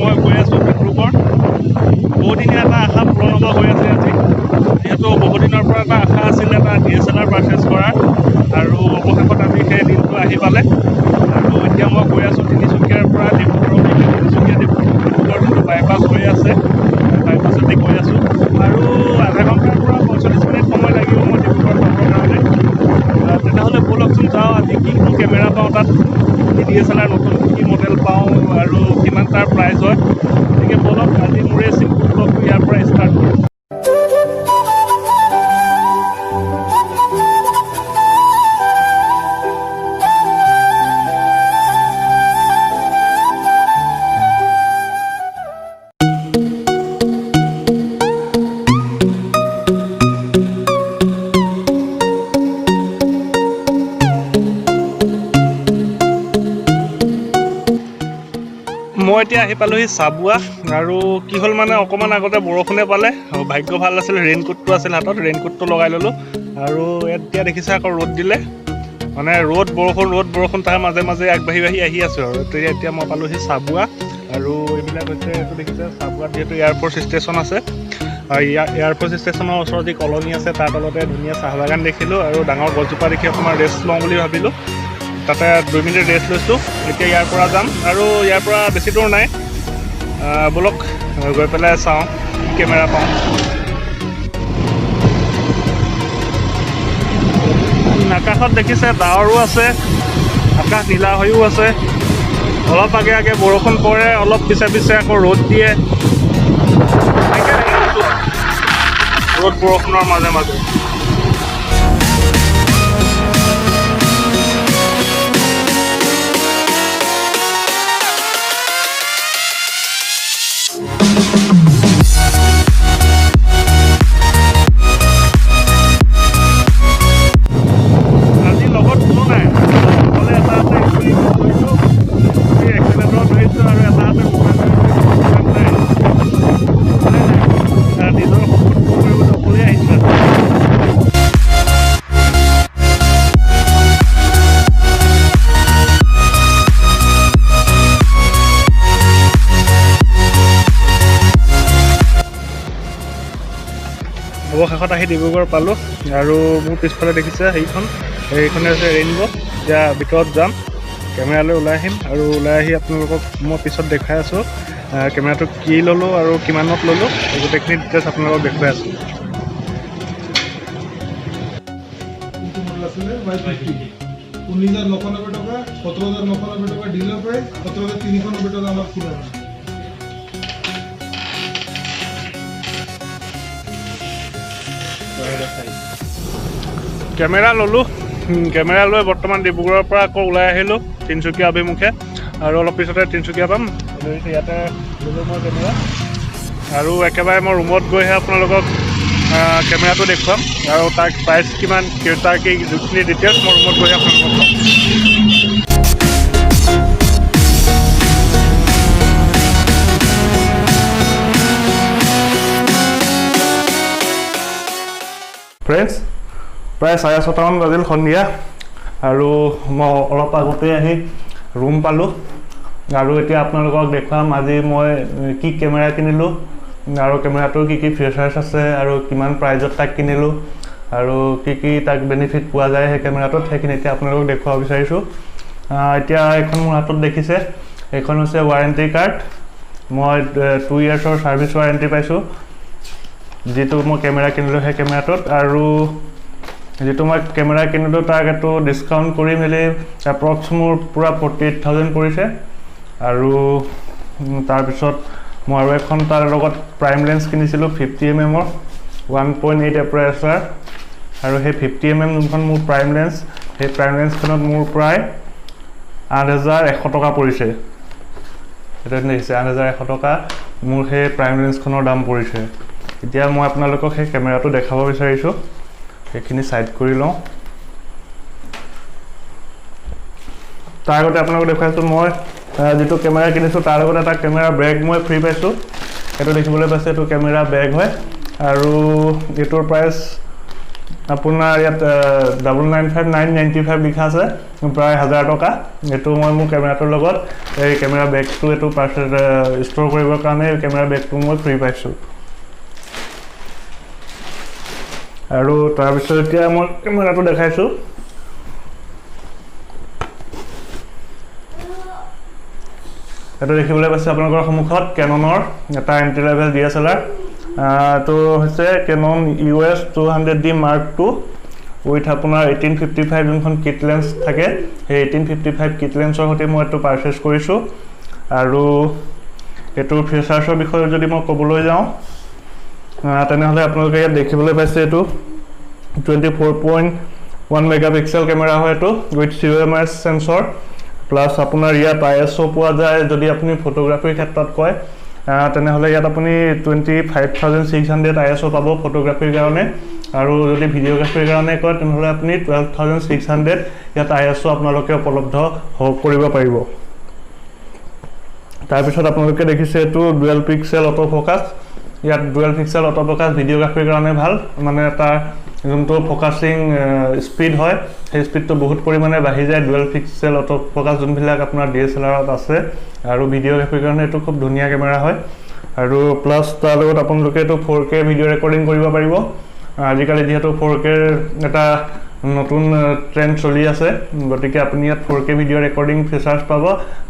মই গৈ আছোঁ ডিব্ৰুগড়। বহুদিনীয়া এটা আশা পূৰণ হ'ব হৈ আছে আজি। যিহেতু বহুদিনৰ পৰা এটা আশা আছিল এটা DSLR পাৰ্চেছ কৰাৰ, আৰু অৱশেষত আজি সেই দিনটো আহি পালে। আৰু এতিয়া মই গৈ আছোঁ তিনিচুকীয়াৰ পৰা ডিব্ৰুগড়লৈকে। তিনিচুকীয়া ডিব্ৰুগড় যিটো বাইপাছ হৈ আছে, বাইপাছতে গৈ আছোঁ। আৰু আধা ঘণ্টাৰ পৰা 45 মিনিট সময় লাগিব মই ডিব্ৰুগড় পাবৰ কাৰণে। তেনেহ'লে ব'লকচোন যাওঁ, আজি কি কি কেমেৰা পাওঁ তাত, কি DSLR নতুন কি মডেল পাওঁ আৰু কিমান তাৰ প্ৰাইচ হয়। গতিকে ব'লক আজি মোৰ এই চিম্পুল ব্লগটো ইয়াৰ পৰা ষ্টাৰ্ট কৰোঁ। মই এতিয়া আহি পালোহি চাবুৱা। আৰু কি হ'ল মানে অকণমান আগতে বৰষুণে পালে, ভাগ্য ভাল আছিল, ৰেইনকোটটো আছিল হাতত, ৰেইনকোটটো লগাই ল'লোঁ। আৰু এতিয়া দেখিছে আকৌ ৰ'দ দিলে, মানে ৰ'দ বৰষুণ তাৰ মাজে মাজে আগবাঢ়ি আহি আছোঁ। আৰু এতিয়া মই পালোহি চাবুৱা। আৰু এইবিলাক হৈছে, এইটো দেখিছে চাবুৱাত যিহেতু এয়াৰফ'ৰ্চ ষ্টেচন আছে, এয়াৰফ'ৰ্চ ষ্টেচনৰ ওচৰত যি কলনী আছে তাৰ তলতে ধুনীয়া চাহ বাগান দেখিলোঁ। আৰু ডাঙৰ গছজোপা দেখি অকণমান ৰেষ্ট লওঁ বুলি ভাবিলোঁ, তাতে 2 মিনিট ৰেষ্ট লৈছোঁ। এতিয়া ইয়াৰ পৰা যাম, আৰু ইয়াৰ পৰা বেছি দূৰ নাই। ব'লক গৈ পেলাই চাওঁ কি কেমেৰা পাওঁ। আকাশত দেখিছে ডাৱৰো আছে, আকাশ নীলা হৈও আছে। অলপ আগে আগে বৰষুণ পৰে, অলপ পিছে আকৌ ৰ'দ দিয়ে। ৰ'দ বৰষুণৰ মাজে মাজে। অৱশেষত আহি ডিব্ৰুগড় পালোঁ। আৰু মোৰ পিছফালে দেখিছে সেইখনে হৈছে ৰেইনব'। এতিয়া ভিতৰত যাম, কেমেৰালৈ ওলাই আহিম, আৰু ওলাই আহি আপোনালোকক মই পিছত দেখাই আছোঁ কেমেৰাটো কি ল'লোঁ আৰু কিমানত ল'লোঁ, গোটেইখিনি ডিটেইলছ আপোনালোকক দেখুৱাই আছোঁ। আছিলে 19,990 টকা, 17,990 টকা ডিলাৰ প্ৰাইচ, 17,390 টকা আমাৰ কিনা। কেমেৰা ল'লোঁ, কেমেৰা লৈ বৰ্তমান ডিব্ৰুগড়ৰ পৰা আকৌ ওলাই আহিলোঁ তিনিচুকীয়া অভিমুখে। আৰু অলপ পিছতে তিনিচুকীয়া পাম। ইয়াতে ল'লোঁ মই কেমেৰা, আৰু একেবাৰে মই ৰুমত গৈহে আপোনালোকক কেমেৰাটো দেখুৱাম, আৰু তাৰ প্ৰাইচ কিমান, তাৰ কি যিখিনি ডিটেইলছ মই ৰুমত গৈহে আপোনালোকক ক'ম। ফ্ৰেণ্ডছ, প্ৰায় 6:30মান বাজিল সন্ধিয়া, আৰু মই অলপ আগতে আহি ৰুম পালোঁ। আৰু এতিয়া আপোনালোকক দেখুৱাম আজি মই কি কেমেৰা কিনিলোঁ, আৰু কেমেৰাটোৰ কি কি ফিচাৰ্ছ আছে, আৰু কিমান প্ৰাইজত তাক কিনিলোঁ, আৰু কি তাক বেনিফিট পোৱা যায় সেই কেমেৰাটোত, সেইখিনি এতিয়া আপোনালোকক দেখুৱাব বিচাৰিছোঁ। এতিয়া এইখন মোৰ হাতত দেখিছে, এইখন হৈছে ৱাৰেণ্টি কাৰ্ড। মই 2 ইয়াৰ্ছৰ ছাৰ্ভিচ ৱাৰেণ্টি পাইছোঁ যিটো মই কেমেৰা কিনিলোঁ সেই কেমেৰাটোত। আৰু যিটো মই কেমেৰা কিনিলোঁ তাক এইটো ডিছকাউণ্ট কৰি মেলি এপ্ৰক্স মোৰ পূৰা 48,000 পৰিছে। আৰু তাৰপিছত মই আৰু এখন তাৰ লগত প্ৰাইম লেন্স কিনিছিলোঁ 50mm 1.8 এপাৰচাৰ। আৰু সেই 50mm যোনখন মোৰ প্ৰাইম লেন্স, সেই প্ৰাইম লেন্সখনত মোৰ প্ৰায় 8,100 টকা পৰিছে। সেইটো দেখিছে, 8,100 টকা মোৰ সেই প্ৰাইম লেন্সখনৰ দাম পৰিছে। এতিয়া মই আপোনালোকক সেই কেমেৰাটো দেখাব বিচাৰিছোঁ, সেইখিনি ছাইড কৰি লওঁ। তাৰ আগতে আপোনালোকক দেখুৱাইছোঁ মই যিটো কেমেৰা কিনিছোঁ তাৰ লগত এটা কেমেৰা বেগ মই ফ্ৰী পাইছোঁ। এইটো দেখিবলৈ পাইছে, এইটো কেমেৰা বেগ হয়, আৰু এইটোৰ প্ৰাইচ আপোনাৰ ইয়াত 995995 লিখা আছে, প্ৰায় 1000 টকা। এইটো মই মোৰ কেমেৰাটোৰ লগত এই কেমেৰা বেগটো এইটো ষ্ট'ৰ কৰিবৰ কাৰণে কেমেৰা বেগটো মই ফ্ৰী পাইছোঁ। আৰু তাৰপিছত এতিয়া মই কেমেৰাটো দেখাইছোঁ। এইটো দেখিবলৈ পাইছে আপোনালোকৰ সন্মুখত কেননৰ এটা এণ্ট্ৰি লেভেল DSLR। এইটো হৈছে কেনন EOS 200D Mark II with আপোনাৰ 1855 যোনখন কিট লেন্স থাকে, সেই 1855 কিট লেন্সৰ সৈতে মই এইটো পাৰচেছ কৰিছোঁ। আৰু এইটোৰ ফিচাৰ্ছৰ বিষয়ে যদি মই ক'বলৈ যাওঁ তেনেহ'লে আপোনালোকে ইয়াত দেখিবলৈ পাইছে এইটো 24.1 মেগাপিক্সেল কেমেৰা হয় এইটো উইথ CMOS চেঞ্চৰ, প্লাছ আপোনাৰ ইয়াত ISO পোৱা যায়। যদি আপুনি ফটোগ্ৰাফীৰ ক্ষেত্ৰত কয় তেনেহ'লে ইয়াত আপুনি 25,600 ISO পাব ফটোগ্ৰাফীৰ কাৰণে, আৰু যদি ভিডিঅ'গ্ৰাফীৰ কাৰণে কয় তেনেহ'লে আপুনি 12,600 ইয়াত ISO আপোনালোকে উপলব্ধ কৰিব পাৰিব। তাৰপিছত আপোনালোকে দেখিছে এইটো ডুৱেল পিক্সেল অটো ফ'কাছ। ইয়াত ডুৱেল পিক্সেল অটো ফ'কাছ ভিডিঅ'গ্ৰাফীৰ কাৰণে ভাল, মানে তাৰ যোনটো ফ'কাছিং স্পীড হয় সেই স্পীডটো বহুত পৰিমাণে বাঢ়ি যায় ডুৱেল পিক্সেল অটো ফ'কাছ যোনবিলাক আপোনাৰ DSLRত আছে। আৰু ভিডিঅ'গ্ৰাফীৰ কাৰণে এইটো খুব ধুনীয়া কেমেৰা হয়। আৰু প্লাছ তাৰ লগত আপোনালোকে এইটো 4K ভিডিঅ' ৰেকৰ্ডিং কৰিব পাৰিব। আজিকালি যিহেতু 4K এটা নতুন ট্ৰেণ্ড চলি আছে, গতিকে আপুনি ইয়াত 4K ভিডিঅ' ৰেকৰ্ডিং ফিচাৰ্ছ পাব।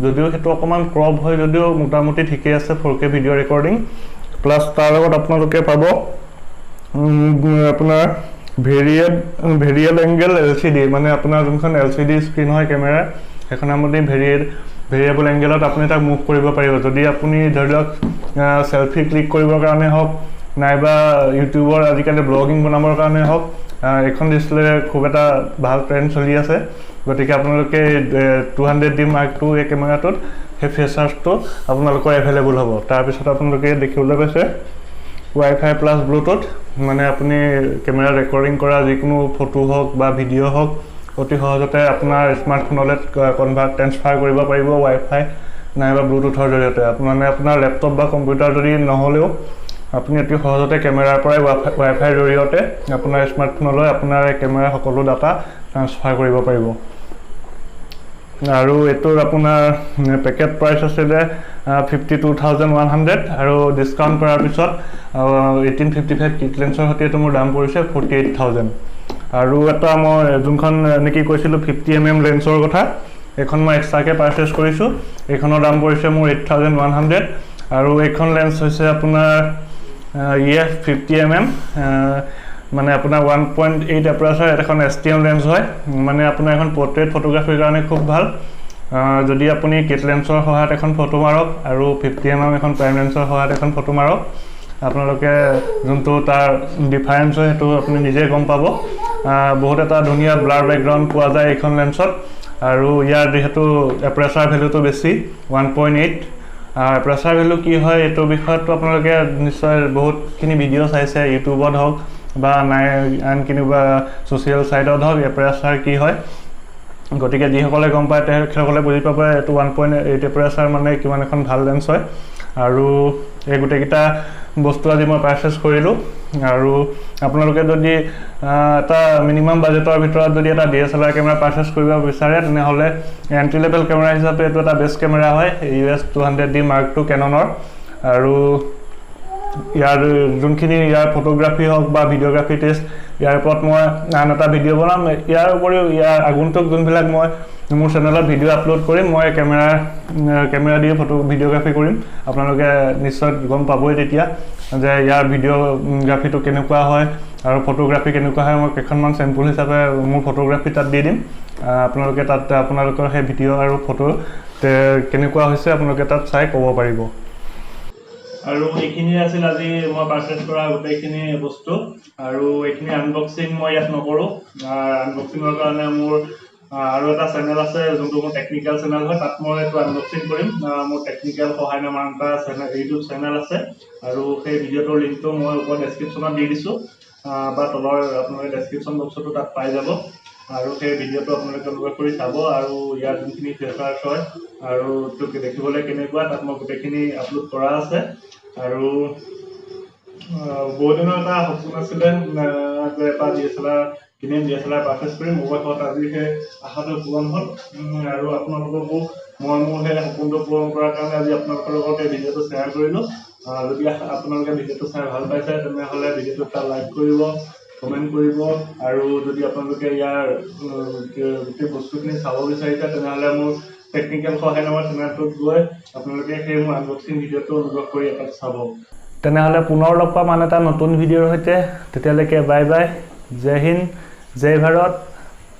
যদিও সেইটো অকণমান ক্ৰপ হয় যদিও মোটামুটি ঠিকেই আছে 4K ভিডিঅ' ৰেকৰ্ডিং। প্লাছ তাৰ লগত আপোনালোকে পাব আপোনাৰ ভেৰিয়েল এংগেল LCD, মানে আপোনাৰ যোনখন LCD স্ক্ৰীণ হয় কেমেৰা, সেইখন আপুনি ভেৰিয়েবল এংগেলত আপুনি তাক মুভ কৰিব পাৰিব। যদি আপুনি ধৰি লওক চেলফি ক্লিক কৰিবৰ কাৰণে হওক নাইবা ইউটিউবৰ আজিকালি ব্লগিং বনাবৰ কাৰণে হওক, এইখন ডিছপ্লে খুব এটা ভাল ট্ৰেণ্ড চলি আছে। গতিকে আপোনালোকে 200D Mark II এই কেমেৰাটোত সেই ফিচাৰ্ছটো আপোনালোকৰ এভেইলেবল হ'ব। তাৰপিছত আপোনালোকে দেখিবলৈ পাইছে Wi-Fi প্লাছ ব্লুটুথ, মানে আপুনি কেমেৰা ৰেকৰ্ডিং কৰা যিকোনো ফটো হওক বা ভিডিঅ' হওক অতি সহজতে আপোনাৰ স্মাৰ্টফোনলৈ ট্ৰেন্সফাৰ কৰিব পাৰিব Wi-Fi নাইবা ব্লুটুথৰ জৰিয়তে। মানে আপোনাৰ লেপটপ বা কম্পিউটাৰ যদি নহ'লেও আপুনি অতি সহজতে কেমেৰাৰ পৰাই Wi-Fiৰ জৰিয়তে আপোনাৰ স্মাৰ্টফোনলৈ আপোনাৰ কেমেৰাৰ সকলো ডাটা ট্ৰান্সফাৰ কৰিব পাৰিব। আৰু এইটোৰ আপোনাৰ পেকেট প্ৰাইচ আছিলে 52,100 আৰু ডিছকাউণ্ট কৰাৰ পিছত 1855 কিট লেন্সৰ সৈতে এইটো মোৰ দাম পৰিছে 48,000। আৰু এটা মই যোনখন নেকি কৈছিলোঁ 50mm লেন্সৰ কথা, এইখন মই এক্সট্ৰাকৈ পাৰচেছ কৰিছোঁ। এইখনৰ দাম পৰিছে মোৰ 8,100। আৰু এইখন লেন্স হৈছে আপোনাৰ EF 50mm, মানে আপোনাৰ 1.8 এপাৰ্চাৰ এখন STM লেন্স হয়। মানে আপোনাৰ এখন পৰ্ট্ৰেইট ফটোগ্ৰাফীৰ কাৰণে খুব ভাল। যদি আপুনি কিট লেন্সৰ সহায়ত এখন ফটো মাৰক আৰু 50mm এখন প্ৰাইম লেন্সৰ সহায়ত এখন ফটো মাৰক, আপোনালোকে যোনটো তাৰ ডিফাৰেঞ্চ হয় সেইটো আপুনি নিজে গম পাব। বহুত এটা ধুনীয়া ব্লাৰ বেকগ্ৰাউণ্ড পোৱা যায় এইখন লেন্সত। আৰু ইয়াৰ যিহেতু এপাৰ্চাৰ ভেলুটো বেছি 1.8, এপাৰ্চাৰ ভেলু কি হয় এইটো বিষয়তো আপোনালোকে নিশ্চয় বহুতখিনি ভিডিঅ' চাইছে, ইউটিউবত হওক বা আন কিবা ছ'চিয়েল ছাইটত হওক এপাৰ্চাৰ কি হয়। গতিকে যিসকলে গম পায় তেখেতসকলে বুজি পাব এইটো 1.8 এপাৰ্চাৰ মানে কিমান এখন ভাল লেন্স হয়। আৰু এই গোটেইকেইটা বস্তু আজি মই পাৰচেছ কৰিলোঁ। আৰু আপোনালোকে যদি এটা মিনিমাম বাজেটৰ ভিতৰত যদি এটা DSLR কেমেৰা পাৰচেছ কৰিব বিচাৰে তেনেহ'লে এণ্ট্ৰি লেভেল কেমেৰা হিচাপে এইটো এটা বেষ্ট কেমেৰা হয় EOS 200D Mark II কেননৰ। আৰু ইয়াৰ যোনখিনি ইয়াৰ ফটোগ্ৰাফী হওক বা ভিডিঅ'গ্ৰাফী টেষ্ট, ইয়াৰ ওপৰত মই আন এটা ভিডিঅ' বনাম। ইয়াৰ উপৰিও ইয়াৰ আগন্তুক যোনবিলাক মই মোৰ চেনেলত ভিডিঅ' আপলোড কৰিম, মই কেমেৰা দিয়ে ভিডিঅ'গ্ৰাফী কৰিম। আপোনালোকে নিশ্চয় গম পাবই তেতিয়া যে ইয়াৰ ভিডিঅ'গ্ৰাফীটো কেনেকুৱা হয় আৰু ফটোগ্ৰাফী কেনেকুৱা হয়। মই কেইখনমান চেম্পুল হিচাপে মোৰ ফটোগ্ৰাফী তাত দি দিম। আপোনালোকে তাত আপোনালোকৰ সেই ভিডিঅ' আৰু ফটো কেনেকুৱা হৈছে আপোনালোকে তাত চাই ক'ব পাৰিব। আৰু এইখিনি আছিল আজি মই পাৰচেছ কৰা গোটেইখিনি বস্তু। আৰু এইখিনি আনবক্সিং মই ইয়াত নকৰোঁ। আনবক্সিঙৰ কাৰণে মোৰ আৰু এটা চেনেল আছে যোনটো মোৰ টেকনিকেল চেনেল হয়, তাত মই এইটো আনবক্সিং কৰিম। মোৰ টেকনিকেল সহায় নামৰ এটা ইউটিউব চেনেল আছে, আৰু সেই ভিডিঅ'টোৰ লিংকটো মই ওপৰত ডেছক্ৰিপশ্যনত দি দিছোঁ বা তলৰ আপোনালোকে ডেছক্ৰিপশ্যন বক্সতো তাত পাই যাব। আৰু সেই ভিডিঅ'টো আপোনালোকে অনুগ্ৰহ কৰি চাব। আৰু ইয়াৰ যোনখিনি ফিচাৰ্ছ হয় আৰু দেখিবলৈ কেনেকুৱা তাত মই গোটেইখিনি আপলোড কৰা আছে। আৰু বহুদিনৰ এটা সপোন আছিলে এটা DSLR কিনিম, DSLR পাৰ্চেছ কৰিম। অৱশেষত আজি সেই আশাটো পূৰণ হ'ল আৰু আপোনালোককো মই মোৰ সেই সপোনটো পূৰণ কৰাৰ কাৰণে আজি আপোনালোকৰ লগত এই ভিডিঅ'টো শ্বেয়াৰ কৰিলোঁ। যদি আপোনালোকে ভিডিঅ'টো চাই ভাল পাইছে তেনেহ'লে ভিডিঅ'টো এটা লাইক কৰিব, কমেণ্ট কৰিব আৰু যদি আপোনালোকে ইয়াৰ গোটেই বস্তুখিনি চাব বিচাৰিছে তেনেহ'লে মোৰ টেকনিকেল সহায় নামৰ চেনেলটোত গৈ আপোনালোকে সেই মোৰ আনবক্সিং ভিডিঅ'টো অনুগ্ৰহ কৰি এটাত চাব। তেনেহ'লে পুনৰ লগ পাম আন এটা নতুন ভিডিঅ'ৰ সৈতে। তেতিয়ালৈকে বাই বাই। জয় হিন্দ, জয় ভাৰত,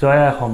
জয় অসম।